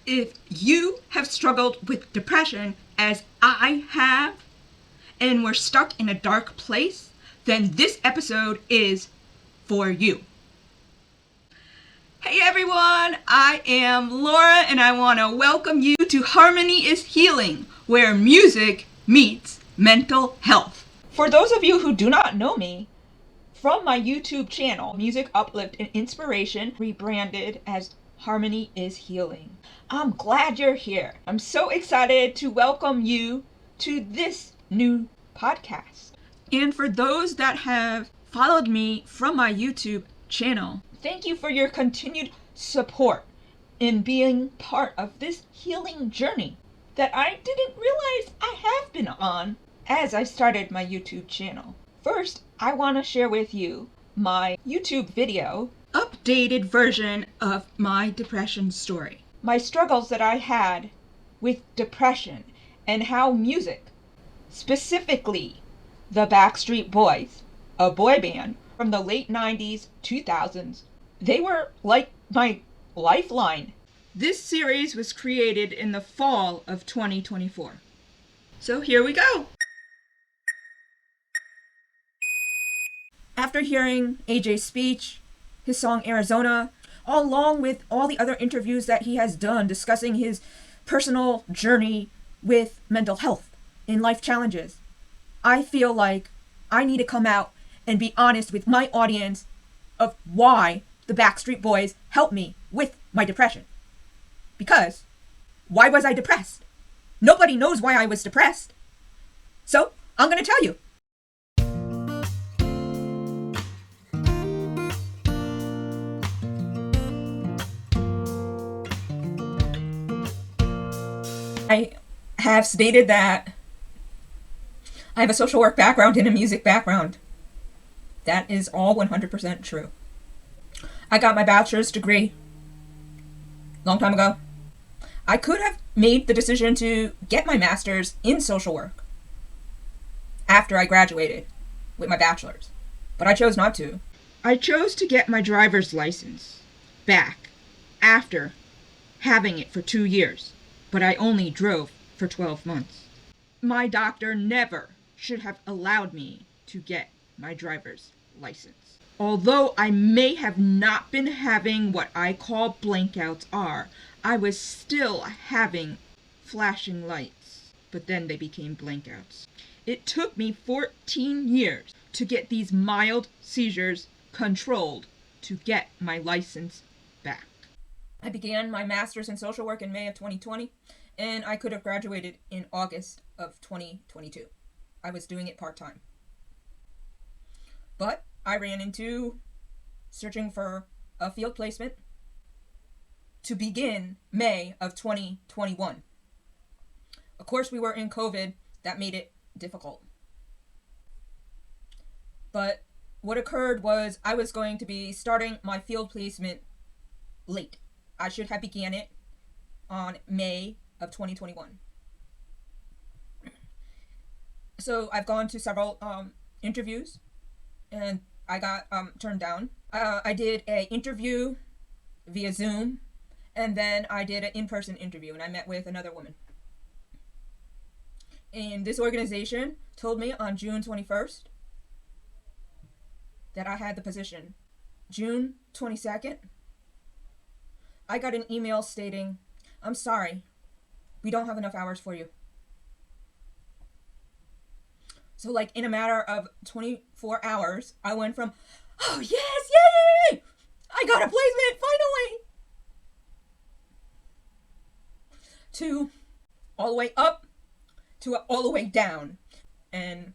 If you have struggled with depression, as I have, and were stuck in a dark place, then this episode is for you. Hey everyone, I am Laura and I want to welcome you to Harmony is Healing, where music meets mental health. For those of you who do not know me, from my YouTube channel, Music, Uplift, and Inspiration, rebranded as Harmony is Healing. I'm glad you're here. I'm so excited to welcome you to this new podcast. And for those that have followed me from my YouTube channel, thank you for your continued support in being part of this healing journey that I didn't realize I have been on as I started my YouTube channel. First, I want to share with you my YouTube video, updated version of my depression story. My struggles that I had with depression and how music, specifically the Backstreet Boys, a boy band from the late 90s, 2000s, they were like my lifeline. This series was created in the fall of 2024. So here we go. After hearing AJ's speech, his song Arizona, along with all the other interviews that he has done discussing his personal journey with mental health and life challenges, I feel like I need to come out and be honest with my audience of why the Backstreet Boys helped me with my depression. Because, why was I depressed? Nobody knows why I was depressed. So, I'm going to tell you. I have stated that I have a social work background and a music background. That is all 100% true. I got my bachelor's degree a long time ago. I could have made the decision to get my master's in social work after I graduated with my bachelor's, but I chose not to. I chose to get my driver's license back after having it for 2 years. But I only drove for 12 months. My doctor never should have allowed me to get my driver's license. Although I may have not been having what I call blankouts are, I was still having flashing lights, but then they became blankouts. It took me 14 years to get these mild seizures controlled to get my license back. I began my master's in social work in May of 2020, and I could have graduated in August of 2022. I was doing it part-time. But I ran into searching for a field placement to begin May of 2021. Of course, we were in COVID. That made it difficult. But what occurred was I was going to be starting my field placement late. I should have began it on May of 2021. So I've gone to several interviews and I got turned down. I did an interview via Zoom and then I did an in-person interview and I met with another woman. And this organization told me on June 21st that I had the position. June 22nd, I got an email stating, "I'm sorry, we don't have enough hours for you." So like in a matter of 24 hours, I went from, "Oh yes, yay! I got a placement, finally!" to all the way up to all the way down. And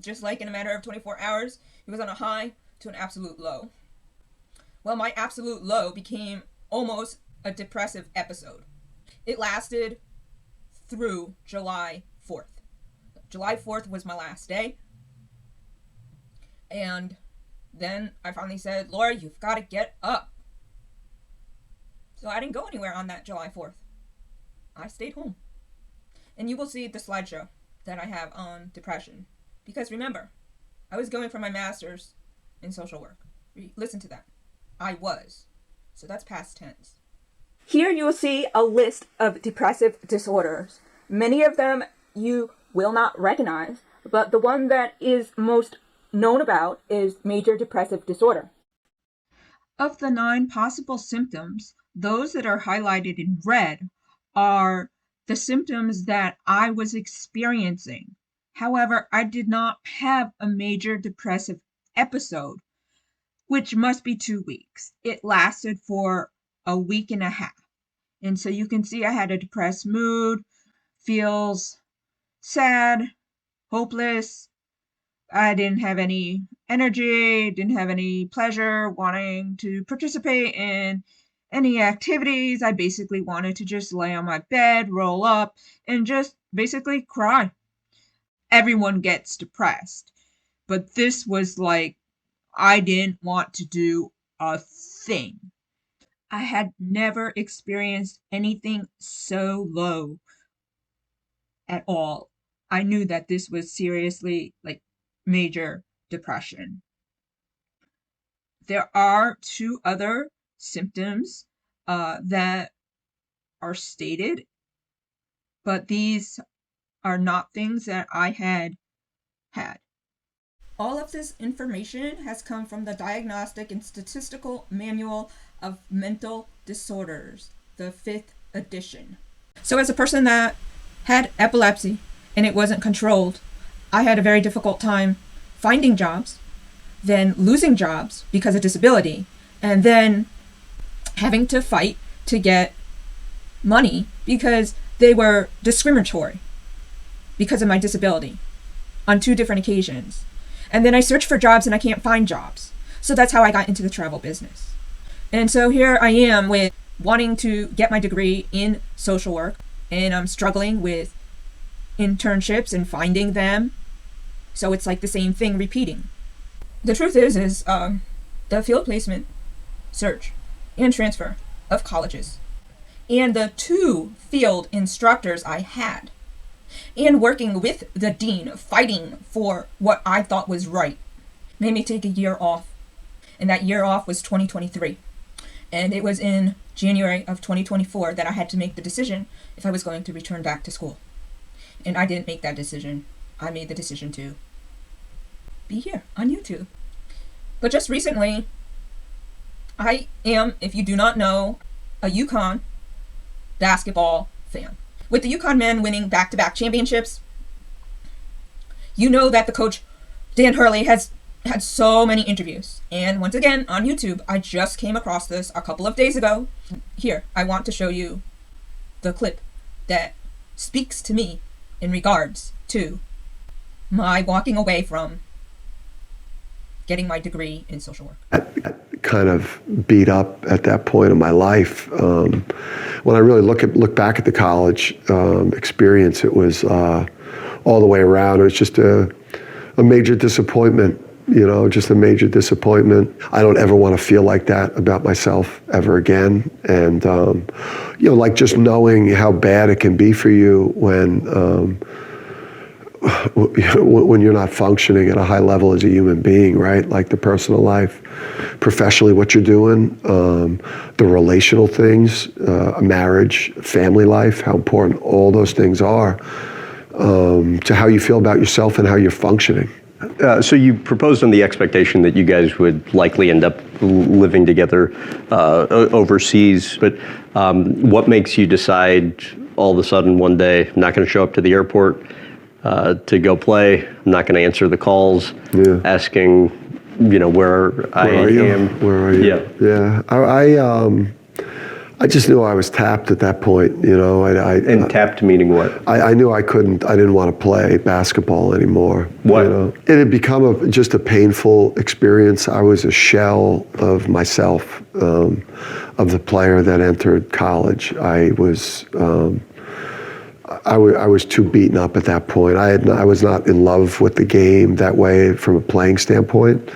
just like in a matter of 24 hours, it was on a high to an absolute low. Well, my absolute low became almost a depressive episode. It lasted through July 4th. July 4th was my last day. And then I finally said, "Laura, you've got to get up." So I didn't go anywhere on that July 4th. I stayed home. And you will see the slideshow that I have on depression. Because remember, I was going for my master's in social work. Listen to that. I was. So that's past tense. Here you will see a list of depressive disorders. Many of them you will not recognize, but the one that is most known about is major depressive disorder. Of the 9 possible symptoms, those that are highlighted in red are the symptoms that I was experiencing. However, I did not have a major depressive episode, which must be 2 weeks. It lasted for a week and a half. And so you can see I had a depressed mood, feels sad, hopeless. I didn't have any energy, didn't have any pleasure wanting to participate in any activities. I basically wanted to just lay on my bed, roll up, and just basically cry. Everyone gets depressed, but this was like I didn't want to do a thing. I had never experienced anything so low at all. I knew that this was seriously like major depression. There are 2 other symptoms that are stated, but these are not things that I had. All of this information has come from the Diagnostic and Statistical Manual of Mental Disorders, the 5th edition. So as a person that had epilepsy and it wasn't controlled, I had a very difficult time finding jobs, then losing jobs because of disability, and then having to fight to get money because they were discriminatory because of my disability on 2 different occasions. And then I search for jobs and I can't find jobs. So that's how I got into the travel business. And so here I am with wanting to get my degree in social work, and I'm struggling with internships and finding them. So it's like the same thing repeating. The truth is the field placement, search, and transfer of colleges, and the 2 field instructors I had, and working with the dean, fighting for what I thought was right, made me take a year off. And that year off was 2023. And it was in January of 2024 that I had to make the decision if I was going to return back to school. And I didn't make that decision. I made the decision to be here on YouTube. But just recently, I am, if you do not know, a UConn basketball fan. With the UConn men winning back-to-back championships, you know that the coach, Dan Hurley, has had so many interviews. And once again, on YouTube, I just came across this a couple of days ago. Here, I want to show you the clip that speaks to me in regards to my walking away from getting my degree in social work. I kind of beat up at that point in my life. When I really look back at the college experience, it was all the way around. It was just a major disappointment, just a major disappointment. I don't ever want to feel like that about myself ever again. And, like just knowing how bad it can be for you when you're not functioning at a high level as a human being, right? Like the personal life, professionally, what you're doing, the relational things, a marriage, family life, how important all those things are to how you feel about yourself and how you're functioning. So you proposed on the expectation that you guys would likely end up living together overseas, but what makes you decide all of a sudden one day, I'm not going to show up to the airport to go play, I'm not going to answer the calls, asking, where I am. Where are you? Yeah. I just knew I was tapped at that point, And tapped meaning what? I knew I didn't want to play basketball anymore. What? It had become just a painful experience. I was a shell of myself, of the player that entered college. I was too beaten up at that point. I was not in love with the game that way from a playing standpoint.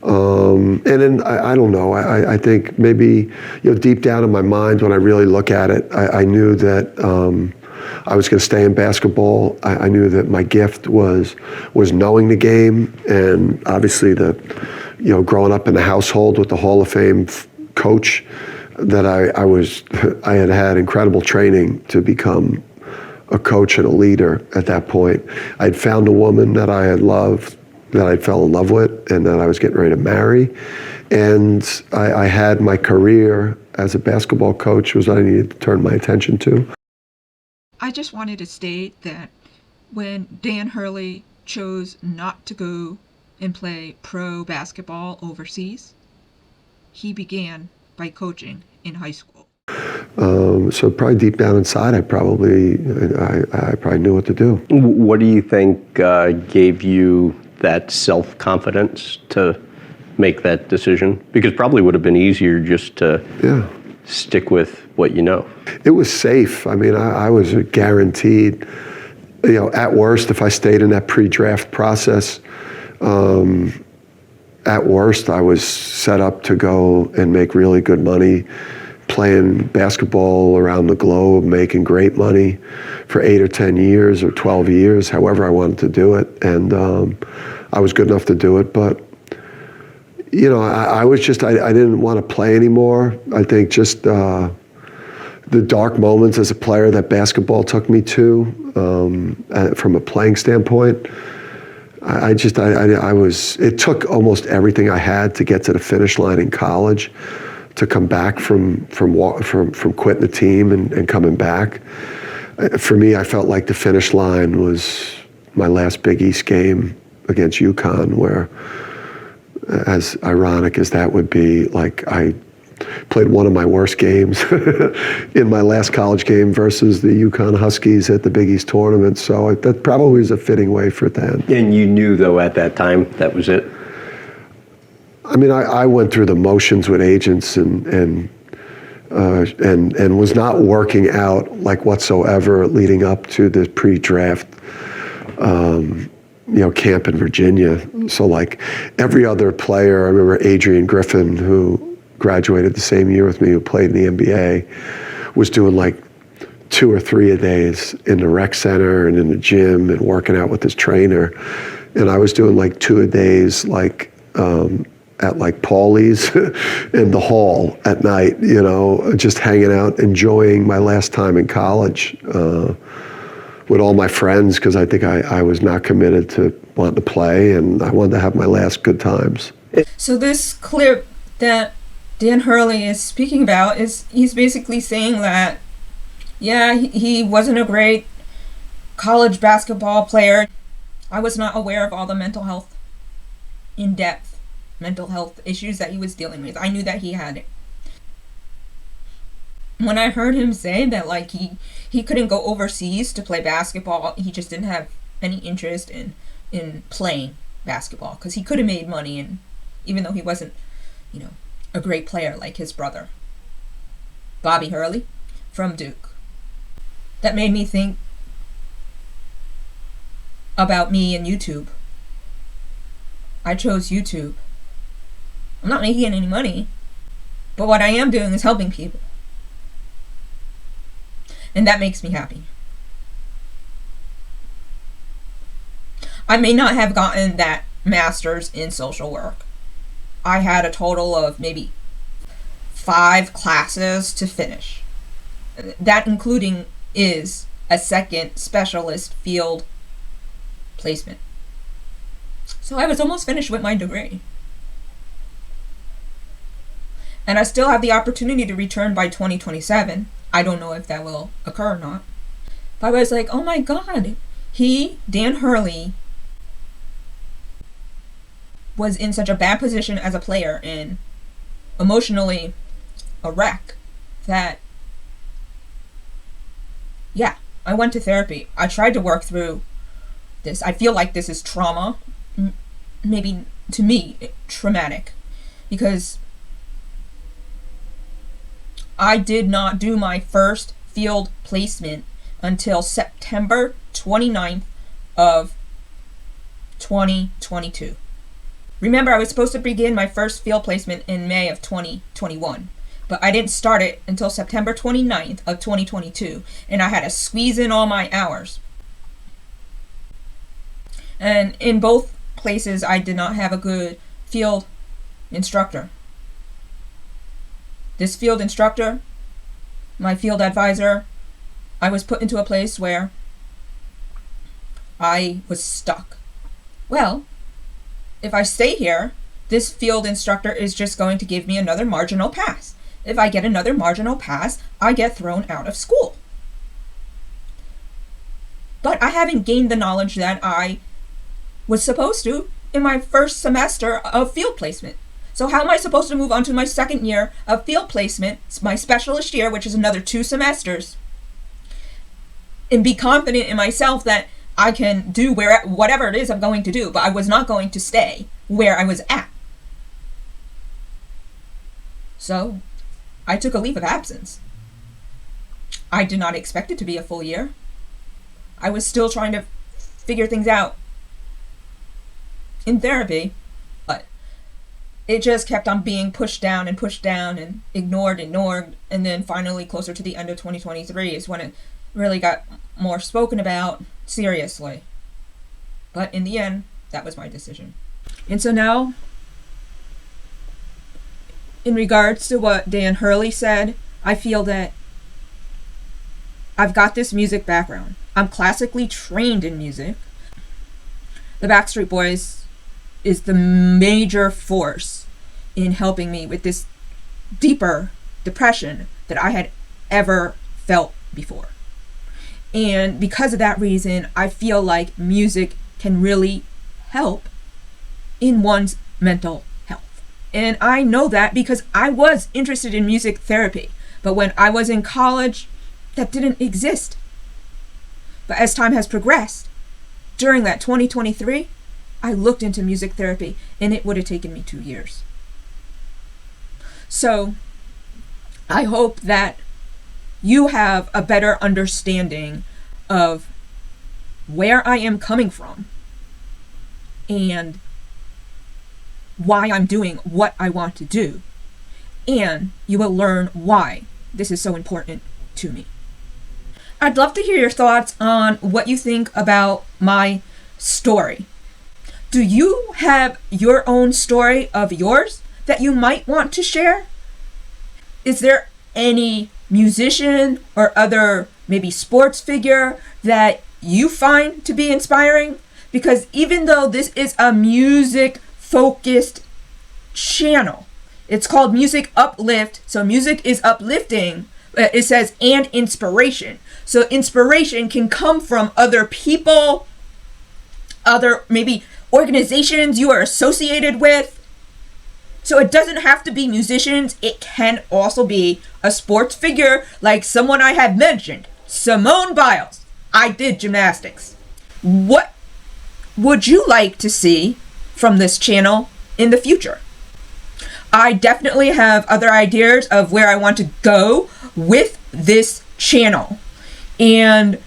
And then I don't know. I think maybe deep down in my mind, when I really look at it, I knew that I was going to stay in basketball. I knew that my gift was knowing the game, and obviously growing up in a household with the Hall of Fame coach. that I had had incredible training to become a coach and a leader at that point. I'd found a woman that I had loved, that I fell in love with, and that I was getting ready to marry. And I had my career as a basketball coach was what I needed to turn my attention to. I just wanted to state that when Dan Hurley chose not to go and play pro basketball overseas, he began by coaching in high school. So probably deep down inside, I probably knew what to do. What do you think gave you that self-confidence to make that decision? Because probably would have been easier just to stick with what you know. It was safe. I mean, I was guaranteed, at worst, if I stayed in that pre-draft process, at worst, I was set up to go and make really good money playing basketball around the globe, making great money for 8 or 10 years or 12 years, however I wanted to do it. And I was good enough to do it, but I didn't want to play anymore. I think just the dark moments as a player that basketball took me to, from a playing standpoint, it took almost everything I had to get to the finish line in college, to come back from quitting the team and coming back. For me, I felt like the finish line was my last Big East game against UConn, where, as ironic as that would be, like I played one of my worst games in my last college game versus the UConn Huskies at the Big East tournament. So that probably was a fitting way for it to end. And you knew, though, at that time that was it? I mean, I went through the motions with agents and was not working out like whatsoever leading up to the pre-draft camp in Virginia. So like every other player, I remember Adrian Griffin, who graduated the same year with me, who played in the NBA, was doing like 2 or 3 a days in the rec center and in the gym and working out with his trainer. And I was doing like 2 a days, like at like Paulie's in the hall at night, just hanging out, enjoying my last time in college with all my friends, because I think I was not committed to wanting to play, and I wanted to have my last good times. So this clip that Dan Hurley is speaking about he's basically saying that, he wasn't a great college basketball player. I was not aware of all the mental health issues that he was dealing with. I knew that he had it. When I heard him say that, like, he couldn't go overseas to play basketball, he just didn't have any interest in playing basketball, because he could have made money, and even though he wasn't, a great player like his brother, Bobby Hurley, from Duke. That made me think about me and YouTube. I chose YouTube. I'm not making any money, but what I am doing is helping people. And that makes me happy. I may not have gotten that master's in social work. I had a total of maybe 5 classes to finish. That including is a second specialist field placement. So I was almost finished with my degree. And I still have the opportunity to return by 2027. I don't know if that will occur or not. But I was like, oh my God, Dan Hurley, was in such a bad position as a player and emotionally a wreck that, I went to therapy. I tried to work through this. I feel like this is trauma, maybe to me, traumatic, because I did not do my first field placement until September 29th of 2022. Remember, I was supposed to begin my first field placement in May of 2021, but I didn't start it until September 29th of 2022, and I had to squeeze in all my hours. And in both places, I did not have a good field instructor. this field instructor, my field advisor, I was put into a place where I was stuck. Well, if I stay here, this field instructor is just going to give me another marginal pass. If I get another marginal pass, I get thrown out of school. But I haven't gained the knowledge that I was supposed to in my first semester of field placement. So how am I supposed to move on to my second year of field placement, my specialist year, which is another 2 semesters, and be confident in myself that I can do whatever it is I'm going to do, but I was not going to stay where I was at. So I took a leave of absence. I did not expect it to be a full year. I was still trying to figure things out in therapy, but it just kept on being pushed down and ignored, and then finally closer to the end of 2023 is when it really got more spoken about seriously. But in the end, that was my decision. And so now, in regards to what Dan Hurley said, I feel that I've got this music background. I'm classically trained in music. The Backstreet Boys is the major force in helping me with this deeper depression that I had ever felt before. And because of that reason, I feel like music can really help in one's mental health. And I know that because I was interested in music therapy. But when I was in college, that didn't exist. But as time has progressed, during that 2023, I looked into music therapy, and it would have taken me 2 years. So I hope that you have a better understanding of where I am coming from and why I'm doing what I want to do. And you will learn why this is so important to me. I'd love to hear your thoughts on what you think about my story. Do you have your own story of yours that you might want to share? Is there any musician or other maybe sports figure that you find to be inspiring? Because even though this is a music focused channel, it's called Music Uplift, so music is uplifting. It says and inspiration. So inspiration can come from other people, other maybe organizations you are associated with. So it doesn't have to be musicians. It can also be a sports figure like someone I had mentioned, Simone Biles. I did gymnastics. What would you like to see from this channel in the future? I definitely have other ideas of where I want to go with this channel. And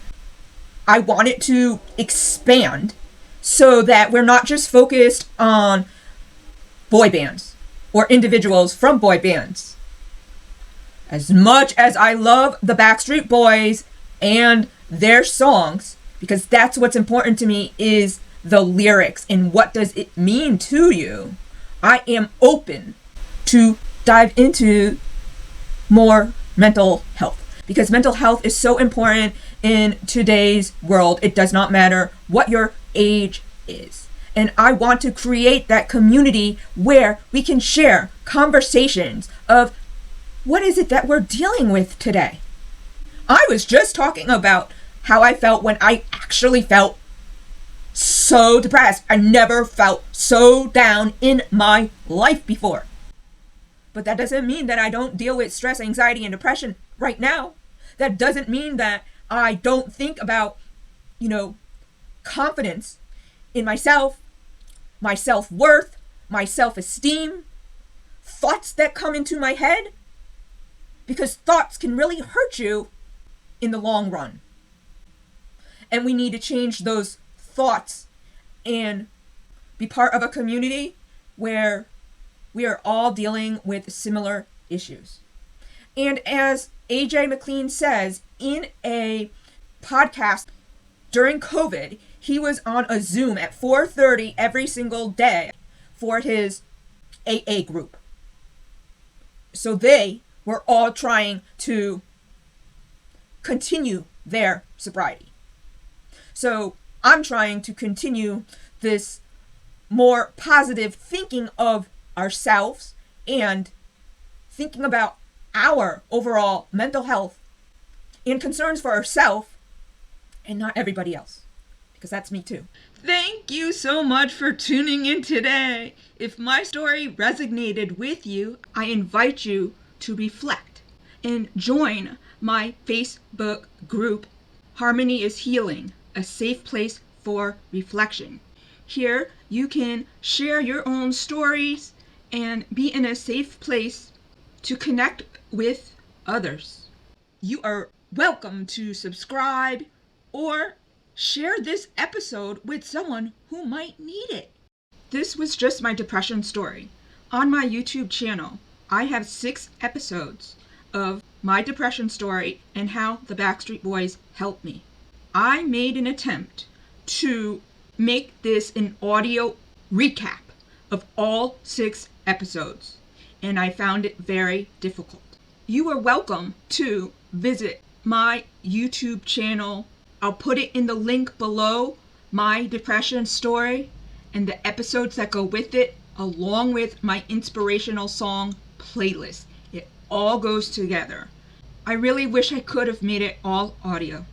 I want it to expand so that we're not just focused on boy bands or individuals from boy bands. As much as I love the Backstreet Boys and their songs, because that's what's important to me, is the lyrics and what does it mean to you, I am open to dive into more mental health, because mental health is so important in today's world. It does not matter what your age is. And I want to create that community where we can share conversations of what is it that we're dealing with today. I was just talking about how I felt when I actually felt so depressed. I never felt so down in my life before. But that doesn't mean that I don't deal with stress, anxiety, and depression right now. That doesn't mean that I don't think about, confidence in myself, my self-worth, my self-esteem, thoughts that come into my head, because thoughts can really hurt you in the long run. And we need to change those thoughts and be part of a community where we are all dealing with similar issues. And as AJ McLean says in a podcast during COVID, he was on a Zoom at 4:30 every single day for his AA group. So they We're all trying to continue their sobriety. So I'm trying to continue this more positive thinking of ourselves and thinking about our overall mental health and concerns for ourselves and not everybody else, because that's me too. Thank you so much for tuning in today. If my story resonated with you, I invite you to reflect and join my Facebook group, Harmony is Healing, a safe place for reflection. Here you can share your own stories and be in a safe place to connect with others. You are welcome to subscribe or share this episode with someone who might need it. This was just my depression story. On my YouTube channel, I have 6 episodes of my depression story and how the Backstreet Boys helped me. I made an attempt to make this an audio recap of all 6 episodes, and I found it very difficult. You are welcome to visit my YouTube channel. I'll put it in the link below, my depression story and the episodes that go with it, along with my inspirational song playlist. It all goes together. I really wish I could have made it all audio,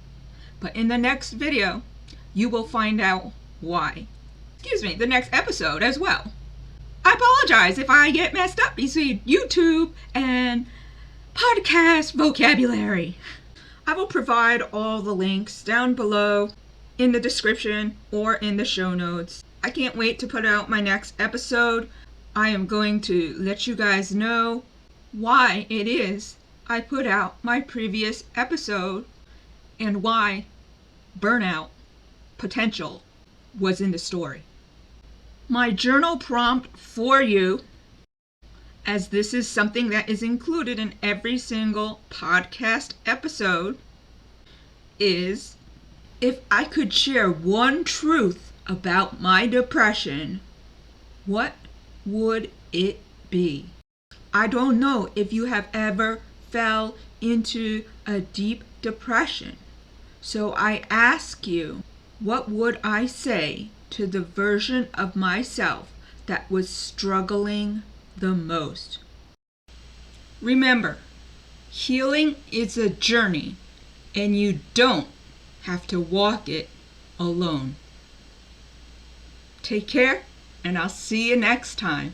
but in the next video, you will find out why. The next episode as well. I apologize if I get messed up between YouTube and podcast vocabulary. I will provide all the links down below in the description or in the show notes. I can't wait to put out my next episode. I am going to let you guys know why it is I put out my previous episode and why burnout potential was in the story. My journal prompt for you, as this is something that is included in every single podcast episode, is: if I could share one truth about my depression, what would it be? I don't know if you have ever fell into a deep depression, so I ask you, what would I say to the version of myself that was struggling the most? Remember, healing is a journey, and you don't have to walk it alone. Take care, and I'll see you next time.